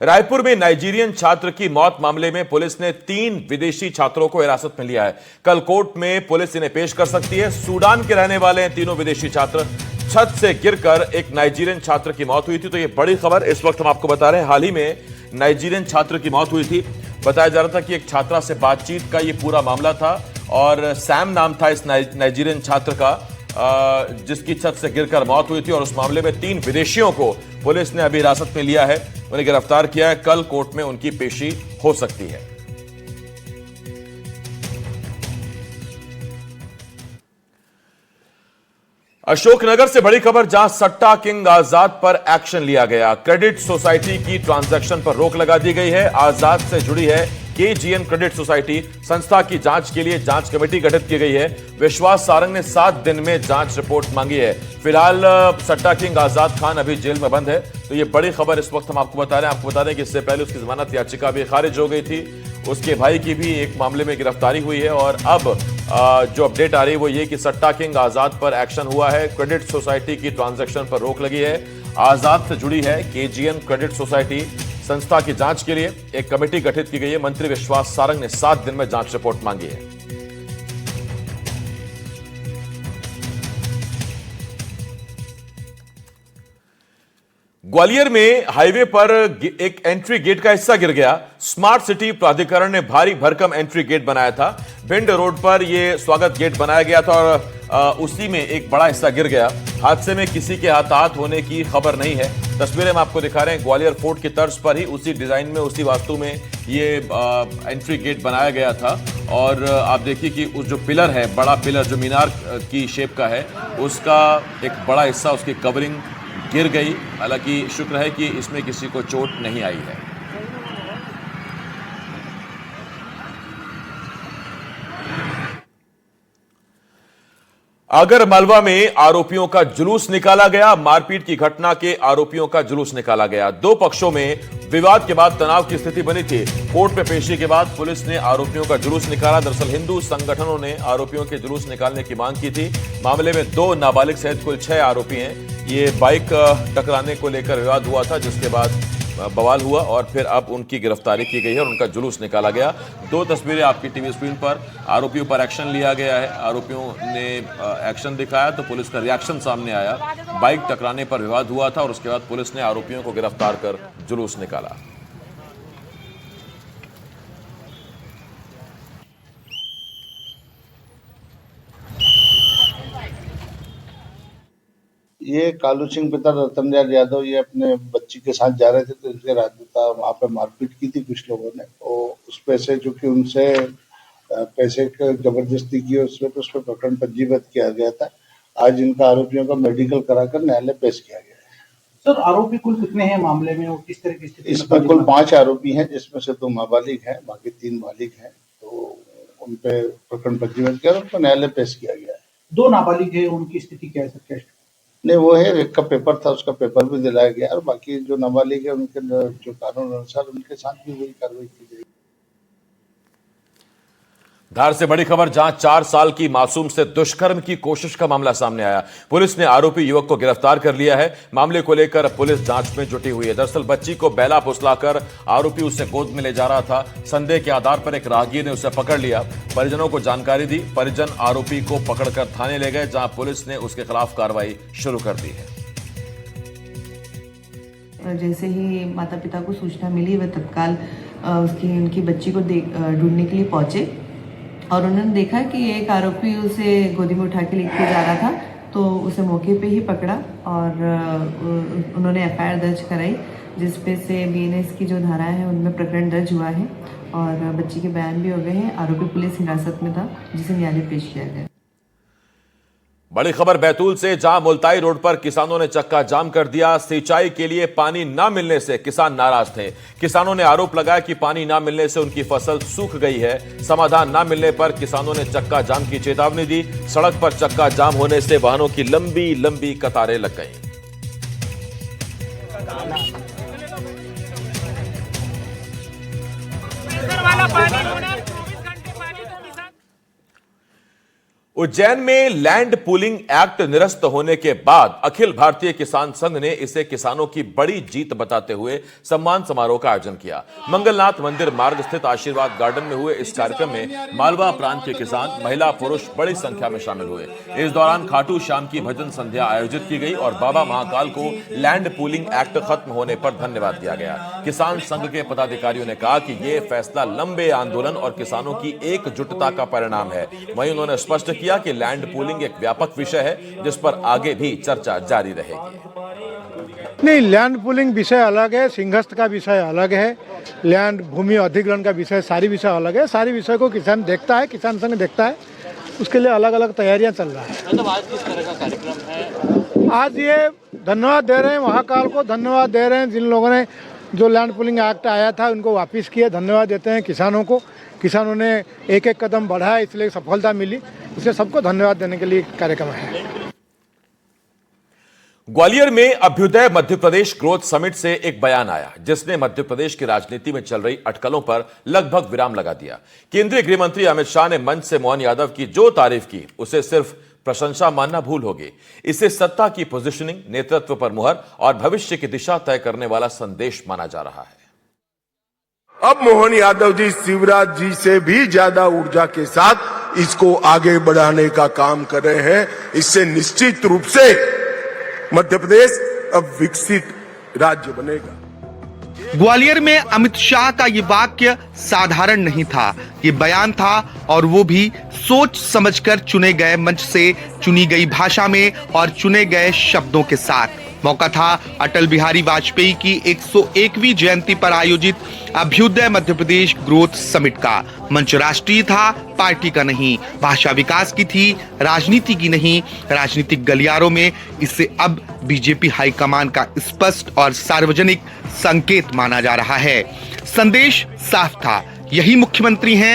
रायपुर में नाइजीरियन छात्र की मौत मामले में पुलिस ने 3 विदेशी छात्रों को हिरासत में लिया है। कल कोर्ट में पुलिस इन्हें पेश कर सकती है। सूडान के रहने वाले हैं तीनों विदेशी छात्र। छत से गिरकर एक नाइजीरियन छात्र की मौत हुई थी। तो यह बड़ी खबर इस वक्त हम आपको बता रहे हैं। हाल ही में नाइजीरियन छात्र की मौत हुई थी। बताया जा रहा था कि एक छात्रा से बातचीत का यह पूरा मामला था और सैम नाम था इस नाइजीरियन छात्र का, जिसकी छत से गिरकर मौत हुई थी। और उस मामले में 3 विदेशियों को पुलिस ने अभी हिरासत में लिया है, उन्हें गिरफ्तार किया है। कल कोर्ट में उनकी पेशी हो सकती है। अशोकनगर से बड़ी खबर, जहां सट्टा किंग आजाद पर एक्शन लिया गया। क्रेडिट सोसाइटी की ट्रांजैक्शन पर रोक लगा दी गई है। आजाद से जुड़ी है केजीएन क्रेडिट सोसाइटी। संस्था की जांच के लिए जांच कमेटी गठित की गई है। विश्वास सारंग ने 7 दिन में जांच रिपोर्ट मांगी है। फिलहाल सट्टा किंग आजाद खान अभी जेल में बंद है। तो ये बड़ी खबर इस वक्त हम आपको बता रहे हैं। आपको बता दें कि इससे पहले उसकी जमानत याचिका भी खारिज हो गई थी। उसके भाई की भी एक मामले में गिरफ्तारी हुई है। और अब जो अपडेट आ रही है वो ये कि सट्टा किंग आजाद पर एक्शन हुआ है। क्रेडिट सोसाइटी की ट्रांजैक्शन पर रोक लगी है। आजाद से जुड़ी है केजीएन क्रेडिट सोसाइटी। संस्था की जांच के लिए एक कमेटी गठित की गई है। मंत्री विश्वास सारंग ने 7 दिन में जांच रिपोर्ट मांगी है। ग्वालियर में हाईवे पर एक एंट्री गेट का हिस्सा गिर गया। स्मार्ट सिटी प्राधिकरण ने भारी भरकम एंट्री गेट बनाया था। भिंड रोड पर यह स्वागत गेट बनाया गया था और उसी में एक बड़ा हिस्सा गिर गया। हादसे में किसी के हताहत होने की खबर नहीं है। तस्वीरें हम आपको दिखा रहे हैं। ग्वालियर फोर्ट की तर्ज पर ही उसी डिजाइन में, उसी वास्तु में ये एंट्री गेट बनाया गया था। और आप देखिए कि उस जो पिलर है, बड़ा पिलर जो मीनार की शेप का है, उसका एक बड़ा हिस्सा, उसकी कवरिंग गिर गई। हालांकि शुक्र है कि इसमें किसी को चोट नहीं आई है। आगर मालवा में आरोपियों का जुलूस निकाला गया। मारपीट की घटना के आरोपियों का जुलूस निकाला गया। 2 पक्षों में विवाद के बाद तनाव की स्थिति बनी थी। कोर्ट में पेशी के बाद पुलिस ने आरोपियों का जुलूस निकाला। दरअसल हिंदू संगठनों ने आरोपियों के जुलूस निकालने की मांग की थी। मामले में 2 नाबालिग सहित कुल 6 आरोपी हैं। ये बाइक टकराने को लेकर विवाद हुआ था, जिसके बाद बवाल हुआ और फिर अब उनकी गिरफ्तारी की गई है और उनका जुलूस निकाला गया। 2 तस्वीरें आपकी टीवी स्क्रीन पर। आरोपियों पर एक्शन लिया गया है। आरोपियों ने एक्शन दिखाया तो पुलिस का रिएक्शन सामने आया। बाइक टकराने पर विवाद हुआ था और उसके बाद पुलिस ने आरोपियों को गिरफ्तार कर जुलूस निकाला। ये कालू सिंह पिता रतनलाल यादव ये अपने बच्ची के साथ जा रहे थे, तो इनके राजपूता वहां पे मारपीट की थी कुछ लोगों ने। और उस पैसे जो कि उनसे पैसे की जबरदस्ती की, उसमें उस पर प्रकरण पंजीबद्ध किया गया था। आज इनका आरोपियों का मेडिकल कराकर न्यायालय पेश किया गया है। सर, आरोपी कुल कितने हैं मामले में और किस तरह की स्थिति? इसमें कुल 5 आरोपी हैं, जिसमें से 2 नाबालिग हैं, बाकी 3 बालिग हैं। तो उन पे प्रकरण पंजीबद्ध किया और उनको न्यायालय पेश किया गया है। 2 नाबालिग है, उनकी स्थिति क्या है सर? क्या नहीं, वो है, एक का पेपर था, उसका पेपर भी दिलाया गया और बाकी जो नाबालिग है उनके जो कानून अनुसार उनके साथ भी वही कार्रवाई की जाएगी। धार से बड़ी खबर, जहां 4 साल की मासूम से दुष्कर्म की कोशिश का मामला सामने आया। पुलिस ने आरोपी युवक को गिरफ्तार कर लिया है। मामले को लेकर पुलिस जांच में जुटी हुई है। दरअसल बच्ची को बैला फुसलाकर आरोपी उसे गोद में ले जा रहा था। संदेह के आधार पर एक राहगीर ने उसे पकड़ लिया। परिजनों को जानकारी दी। परिजन आरोपी को पकड़कर थाने ले गए, जहां पुलिस ने उसके खिलाफ कार्रवाई शुरू कर दी है। जैसे ही माता पिता को सूचना मिली, वह तत्काल उनकी बच्ची को ढूंढने के लिए पहुंचे और उन्होंने देखा कि एक आरोपी उसे गोदी में उठा के लेके जा रहा था। तो उसे मौके पे ही पकड़ा और उन्होंने एफआईआर दर्ज कराई, जिसपे से बीएनएस की जो धाराएं हैं उनमें प्रकरण दर्ज हुआ है और बच्ची के बयान भी हो गए हैं। आरोपी पुलिस हिरासत में था, जिसे न्यायालय पेश किया गया। बड़ी खबर बैतूल से, जहां मुल्ताई रोड पर किसानों ने चक्का जाम कर दिया। सिंचाई के लिए पानी न मिलने से किसान नाराज थे। किसानों ने आरोप लगाया कि पानी न मिलने से उनकी फसल सूख गई है। समाधान न मिलने पर किसानों ने चक्का जाम की चेतावनी दी। सड़क पर चक्का जाम होने से वाहनों की लंबी लंबी कतारें लग गईं। उज्जैन में लैंड पूलिंग एक्ट निरस्त होने के बाद अखिल भारतीय किसान संघ ने इसे किसानों की बड़ी जीत बताते हुए सम्मान समारोह का आयोजन किया। मंगलनाथ मंदिर मार्ग स्थित आशीर्वाद गार्डन में हुए इस कार्यक्रम में मालवा प्रांत के किसान, महिला, पुरुष बड़ी संख्या में शामिल हुए। इस दौरान खाटू श्याम की भजन संध्या आयोजित की गई और बाबा महाकाल को लैंड पूलिंग एक्ट खत्म होने पर धन्यवाद दिया गया। किसान संघ के पदाधिकारियों ने कहा कि यह फैसला लंबे आंदोलन और किसानों की एकजुटता का परिणाम है। वहीं उन्होंने स्पष्ट किया कि लैंड पूलिंग एक व्यापक विषय है जिस पर आगे भी चर्चा जारी रहेगी। नहीं, लैंड पूलिंग विषय अलग है, सिंहस्थ का विषय अलग है, लैंड भूमि अधिग्रहण का विषय, सारी विषय अलग है। सारी विषय को किसान देखता है, किसान संघ देखता है, उसके लिए अलग अलग तैयारियां चल रहा है। मतलब आज किस तरह का कार्यक्रम है? आज ये धन्यवाद दे रहे हैं महाकाल को, धन्यवाद दे रहे हैं जिन लोगों ने जो लैंड पूलिंग एक्ट आया था उनको वापस किया, धन्यवाद देते हैं किसानों को। किसानों ने एक एक कदम बढ़ाया, इसलिए सफलता मिली, इसलिए सबको धन्यवाद देने के लिए कार्यक्रम है। ग्वालियर में अभ्युदय मध्य प्रदेश ग्रोथ समिट से एक बयान आया जिसने मध्य प्रदेश की राजनीति में चल रही अटकलों पर लगभग विराम लगा दिया। केंद्रीय गृह मंत्री अमित शाह ने मंच से मोहन यादव की जो तारीफ की उसे सिर्फ प्रशंसा मानना भूल होगी। इसे सत्ता की पोजीशनिंग, नेतृत्व पर मुहर और भविष्य की दिशा तय करने वाला संदेश माना जा रहा है। अब मोहन यादव जी शिवराज जी से भी ज्यादा ऊर्जा के साथ इसको आगे बढ़ाने का काम कर रहे हैं। इससे निश्चित रूप से मध्य प्रदेश अब विकसित राज्य बनेगा। ग्वालियर में अमित शाह का ये वाक्य साधारण नहीं था, ये बयान था और वो भी सोच समझकर चुने गए मंच से, चुनी गई भाषा में और चुने गए शब्दों के साथ। मौका था अटल बिहारी वाजपेयी की 101वीं जयंती पर आयोजित अभ्युदय मध्य प्रदेश ग्रोथ समिट का। मंच राष्ट्रीय था, पार्टी का नहीं, भाषा विकास की थी, राजनीति की नहीं। राजनीतिक गलियारों में इसे अब बीजेपी हाईकमान का स्पष्ट और सार्वजनिक संकेत माना जा रहा है। संदेश साफ था, यही मुख्यमंत्री हैं